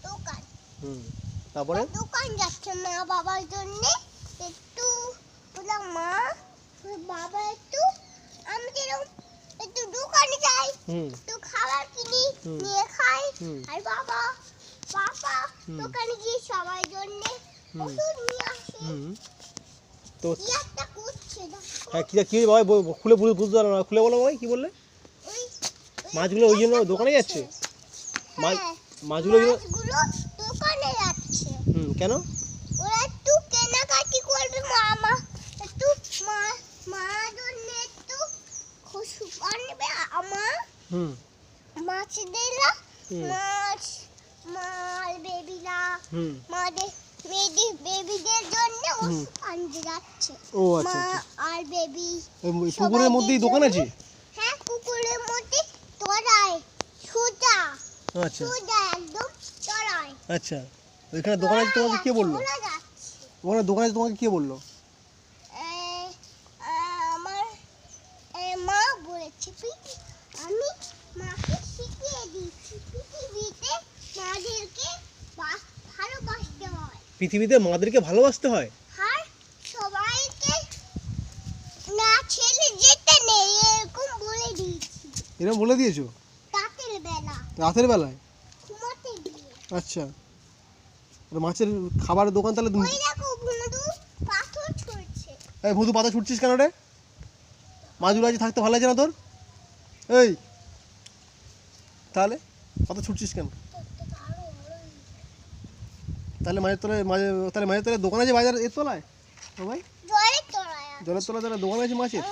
দোকান। তারপরে দোকান যাচ্ছে মা বাবার জন্য একটু বললাম মা বাবা একটু আমি যেরকম একটু দোকানে যাই একটু খাবার কিনি নিয়ে খাই আর বাবা দোকানে গিয়ে সবার জন্য ওষুধ নিয়ে আসে। তো কি একটা করছে হ্যাঁ কি ভাই খুলে বুঝতে পারলাম না, খুলে বলো ভাই কি বললে? মাছগুলো ওই জন্য দোকানে যাচ্ছে? মাছগুলো দোকানে যাচ্ছে। কেন? ওরা একটু কেনাকাটি করবে মামা একটু মা জন্য একটু খুশি আনবে আমার মাছ দিলা মাছ মাল বেবিরা মাদের বেবিদের জন্য আনতে যাচ্ছে। ও আচ্ছা আর বেবি পুকুরের মধ্যেই দোকান আছে? হ্যাঁ পুকুরের মধ্যে তলায় সোজা সোজা একদম তলায়। আচ্ছা ওইখানে দোকান আছে তোমাকে কে বললো? ওখানে দোকান আছে তোমাকে কে বললো? আমার মা বলেছে আমি মাকে শিখিয়ে দিয়েছি পৃথিবীতে মাদেরকে ভালোবাসতে হয়। পৃথিবীতে মাদেরকে ভালোবাসতে হয় আর সবাইকে না ছেড়ে যেতে নেই এরকম বলে দিয়েছি। এরকম বলে দিয়েছো? রাতের বেলায় ঘুমাতে গিয়ে। আচ্ছা মাছের খাবারের দোকান তাহলে ওই দেখো ভুঁদু পাথর ছুঁড়ছে। এই ভুঁদু পাথর ছুটছিস কেন রে? মাছগুলো আজ থাকতে ভালো লাগছে না তোর? এই তাহলে পাথর ছুটছিস কেন? তাহলে মাছের তলায় দোকান আছে বাজার এর তলায়? ও ভাই জলের তলায় জলের তলায় তাহলে দোকান আছে মাছের?